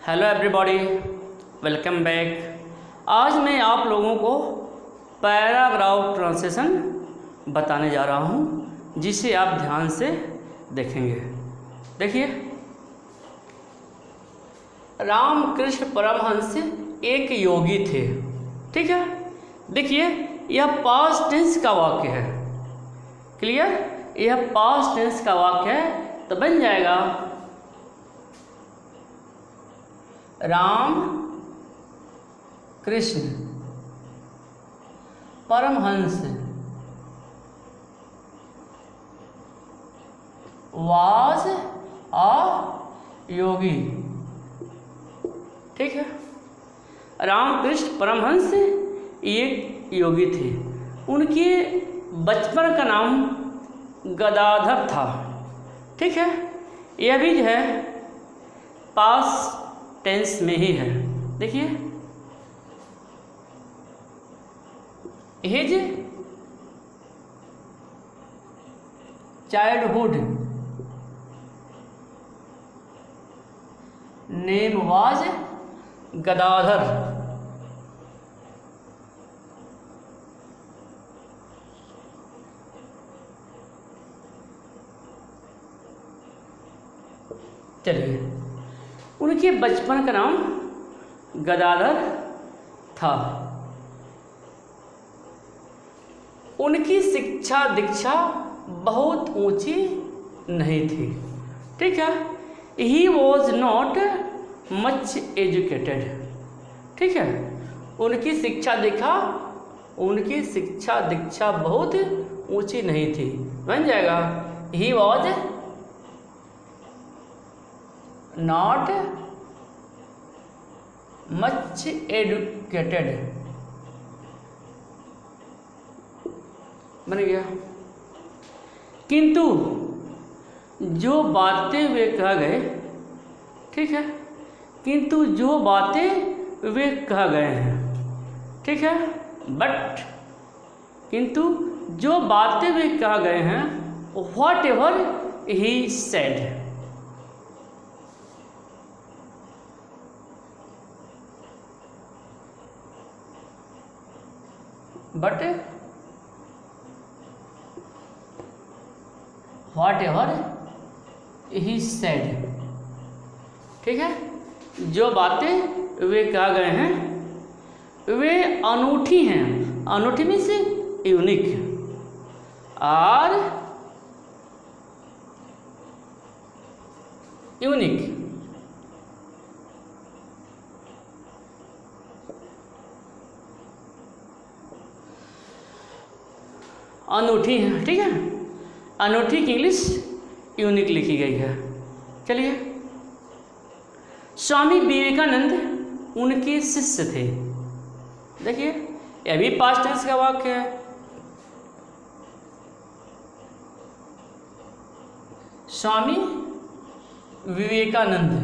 Hello everybody, welcome back. आज मैं आप लोगों को पैराग्राफ ट्रांसलेशन बताने जा रहा हूँ, जिसे आप ध्यान से देखेंगे। देखिए, रामकृष्ण परमहंस एक योगी थे। ठीक है, देखिए यह पास्ट टेंस का वाक्य है। क्लियर, यह पास्ट टेंस का वाक्य है, तो बन जाएगा राम कृष्ण परमहंस वाज अ योगी। ठीक है, रामकृष्ण परमहंस एक योगी थे। उनके बचपन का नाम गदाधर था। ठीक है, यह भी जो है पास टेंस में ही है। देखिए, his childhood name was Gadadhar. चलिए, उनके बचपन का नाम गदाधर था। उनकी शिक्षा दीक्षा बहुत ऊंची नहीं थी। ठीक है, he was not much educated. ठीक है, उनकी शिक्षा दीक्षा बहुत ऊंची नहीं थी। बन जाएगा he was not much educated. बन गया। किंतु जो बातें वे कह गए, ठीक है, किंतु जो बातें वे कह गए हैं, ठीक है, बट किंतु जो बातें वे कह गए हैं, what ever he said. But whatever he said. ठीक है, जो बातें वे कह गए हैं वे अनूठी हैं। अनूठी मीन्स यूनिक। Are unique. अनूठी है। ठीक है, अनूठी की इंग्लिश यूनिक लिखी गई है। चलिए, स्वामी विवेकानंद उनके शिष्य थे। देखिए, यह भी पास्ट टेंस का वाक्य है। स्वामी विवेकानंद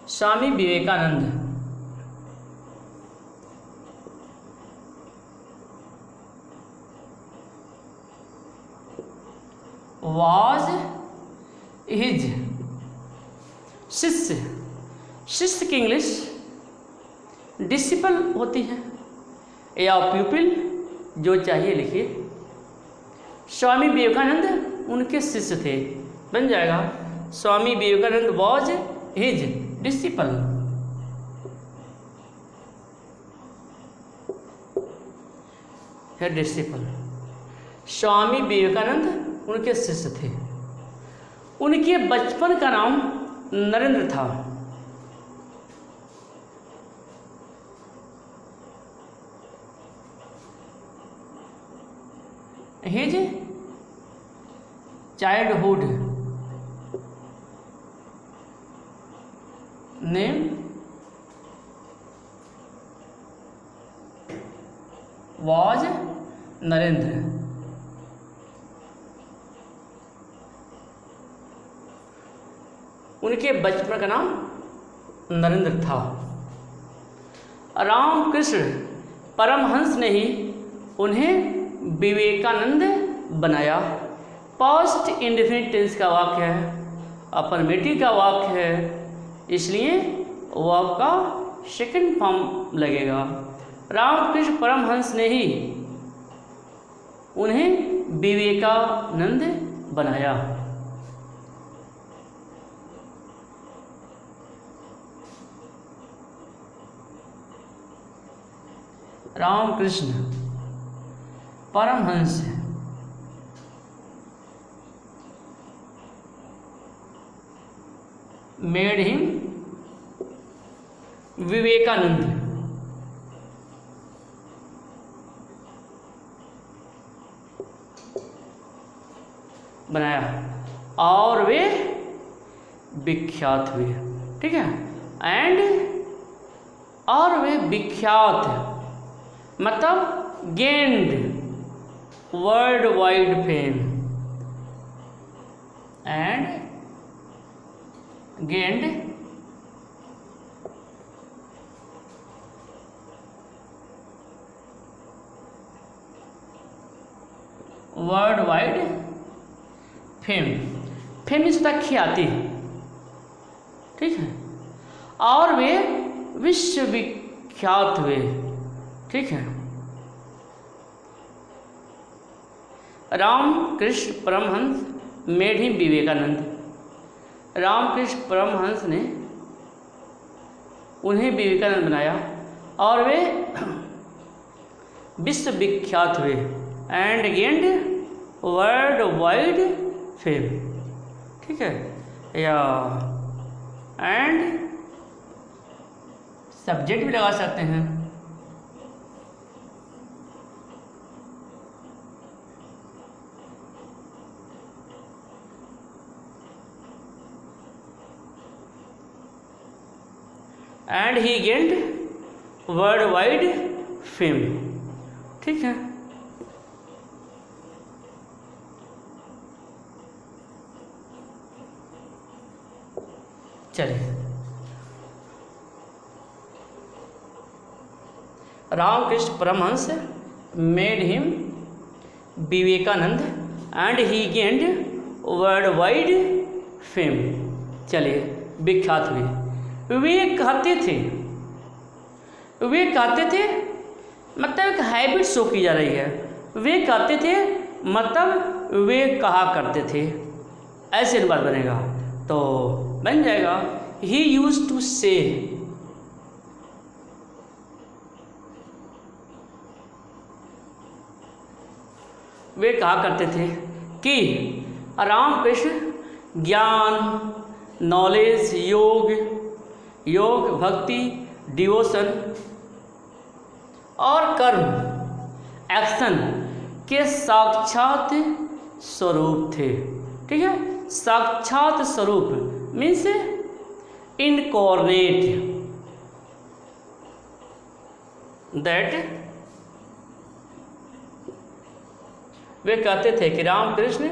स्वामी विवेकानंद वाज हिज शिष्य। शिष्य की इंग्लिश डिसिपल होती है या प्यूपिल, जो चाहिए लिखिए। स्वामी विवेकानंद उनके शिष्य थे। बन जाएगा Swami Vivekananda was his disciple. है डिसिपल। स्वामी विवेकानंद उनके शिष्य थे। उनके बचपन का नाम नरेंद्र था। His childhood name was Narendra. उनके बचपन का नाम नरेंद्र था। रामकृष्ण परमहंस ने ही उन्हें विवेकानंद बनाया। पास्ट इंडेफिनिट टेंस का वाक्य है, अफर्मेटिव का वाक्य है, इसलिए वो आपका सेकंड फॉर्म लगेगा। रामकृष्ण परमहंस ने ही उन्हें विवेकानंद बनाया। रामकृष्ण परमहंस मेड हिम विवेकानंद बनाया और वे विख्यात हुए। ठीक है, और वे विख्यात मतलब gained world wide fame and gained world wide fame. Fame इस तक ख्याति, ठीक है, और वे विश्वविख्यात हुए। ठीक है, रामकृष्ण परमहंस मेड हिम विवेकानंद। रामकृष्ण परमहंस ने उन्हें विवेकानंद बनाया और वे विश्वविख्यात हुए and gained world wide fame. ठीक है, या एंड सब्जेक्ट भी लगा सकते हैं। And he gained world wide fame. ठीक है, चलिए, Ramakrishna Paramhans made him Vivekananda and he gained world wide fame. चलिए, विख्यात हुए। वे कहते थे मतलब एक हैबिट शो की जा रही है। वे कहते थे मतलब वे कहा करते थे, ऐसे अनुवाद बनेगा तो बन जाएगा ही यूज्ड टू से। वे कहा करते थे कि रामकृष्ण ज्ञान, नॉलेज, योग, भक्ति, डिवोशन और कर्म, एक्शन के साक्षात स्वरूप थे। ठीक है, साक्षात स्वरूप मीन्स इनकॉर्नेट, दैट वे कहते थे कि रामकृष्ण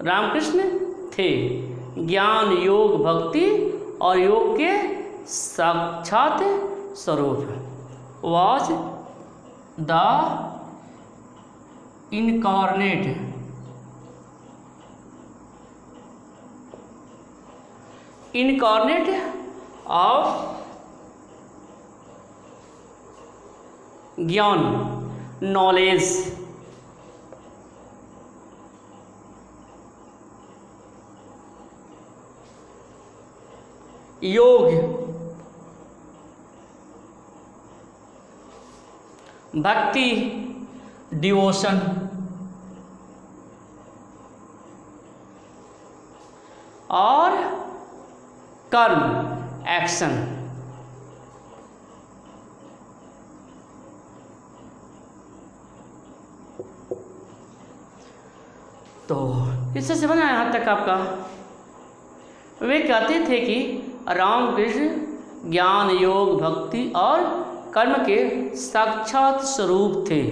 रामकृष्ण थे ज्ञान, योग, भक्ति और योग के साक्षात स्वरूप। वॉज द इनकॉर्नेट ऑफ ज्ञान, नॉलेज, योग, भक्ति, डिवोशन और कर्म, एक्शन। तो इससे समझ आया यहाँ तक आपका। वे कहते थे कि रामकृष्ण ज्ञान, योग, भक्ति और कर्म के साक्षात स्वरूप थे।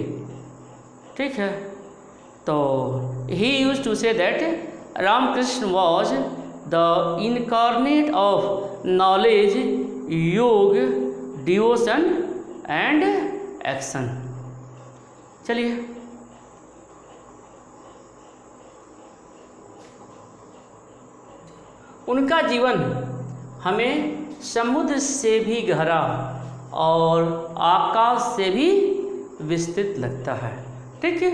ठीक है, तो he used to say that Ramakrishna was the incarnate of knowledge, yoga, devotion and action. चलिए उनका जीवन हमें समुद्र से भी गहरा और आकाश से भी विस्तृत लगता है। ठीक है,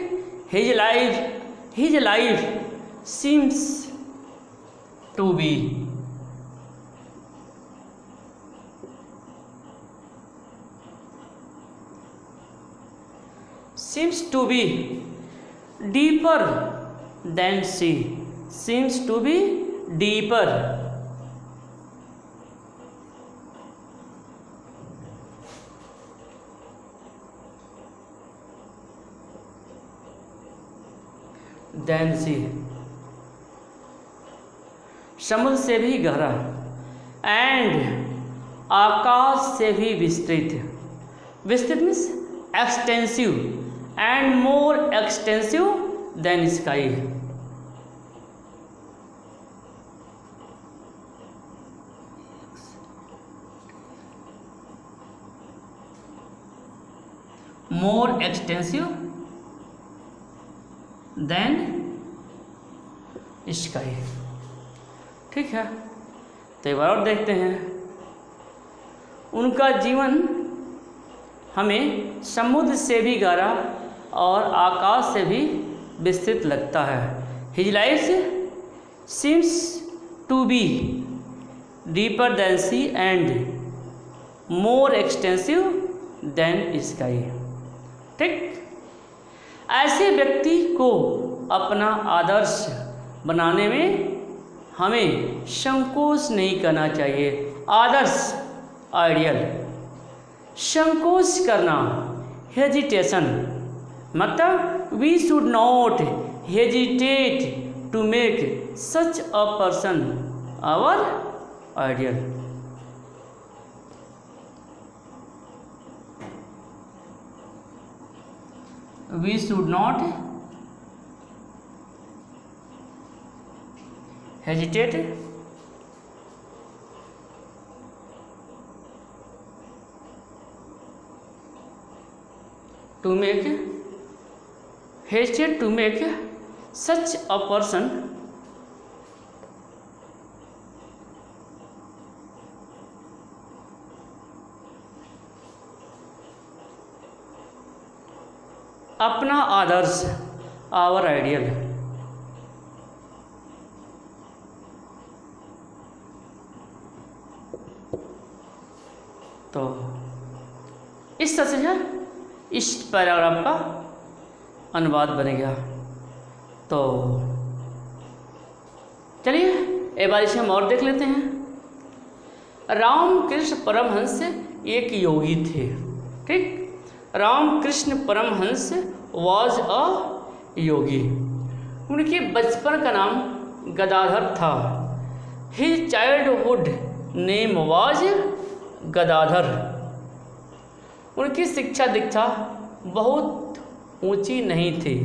his life seems to be deeper than sea, seems to be deeper than sea, समुद्र से भी गहरा एंड आकाश से भी विस्तृत। विस्तृत means extensive and more extensive than sky. More extensive than sky. ठीक है, तो एक बार और देखते हैं। उनका जीवन हमें समुद्र से भी गहरा और आकाश से भी विस्तृत लगता है। His life seems to be deeper than sea and more extensive than sky. ठीक, ऐसे व्यक्ति को अपना आदर्श बनाने में हमें संकोच नहीं करना चाहिए। आदर्श आइडियल, संकोच करना हेजिटेशन, मतलब we should not hesitate to make such a person our ideal. We should not hesitate to make such a person अपना आदर्श आवर आइडियल। तो इस तरह से इस पैराग्राफ का अनुवाद बनेगा। तो चलिए एक बार इसे हम और देख लेते हैं। रामकृष्ण परमहंस एक योगी थे। ठीक, रामकृष्ण परमहंस वाज अ योगी। उनके बचपन का नाम गदाधर था। His childhood name was Gadadhar. उनकी शिक्षा दीक्षा बहुत ऊंची नहीं थी।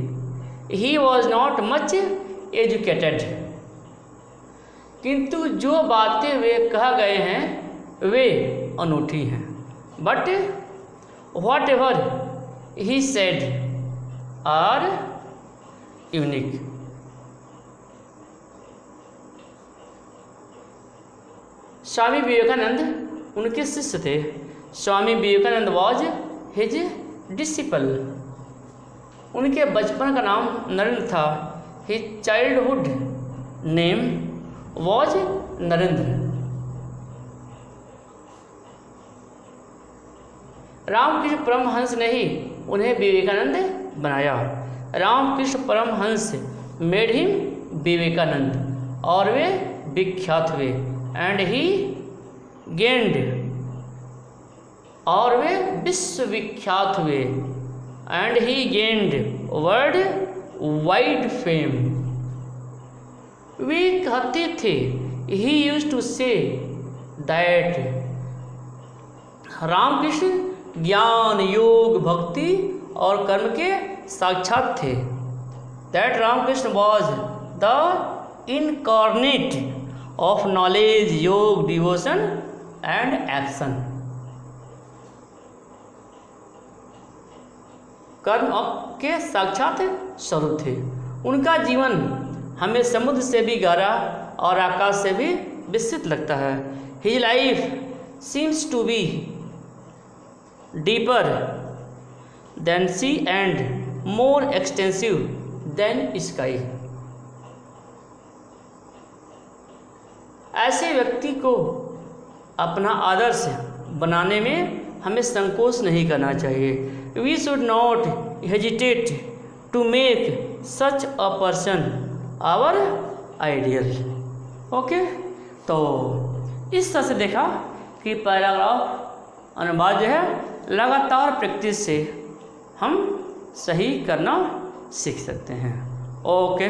He was not much educated, किंतु जो बातें वे कह गए हैं वे अनूठी हैं। But whatever he said are unique. Swami Vivekananda उनके शिष्य थे। Swami Vivekananda was his disciple. उनके बचपन का नाम नरेंद्र था। His childhood name was Narendra. Ramakrishna Paramhans ने ही उन्हें विवेकानंद बनाया। रामकृष्ण परमहंस मेड हिम विवेकानंद और वे विख्यात हुए। एंड ही गेंड और वे विश्वविख्यात हुए। And he gained world wide fame. वे कहते थे, he used to say that Ramakrishna ज्ञान योग भक्ति और कर्म के साक्षात थे। That Ramakrishna was the incarnate of knowledge, yoga, devotion and action. कर्म के साक्षात स्वरूप थे। उनका जीवन हमें समुद्र से भी गहरा और आकाश से भी विस्तृत लगता है। His life seems to be deeper than sea and more extensive than sky. ऐसे व्यक्ति को अपना आदर्श बनाने में हमें संकोच नहीं करना चाहिए। We should not hesitate to make such a person our ideal. Okay, तो इस तरह से देखा कि पैराग्राफ अनुवाद जो है लगातार प्रैक्टिस से हम सही करना सीख सकते हैं। ओके।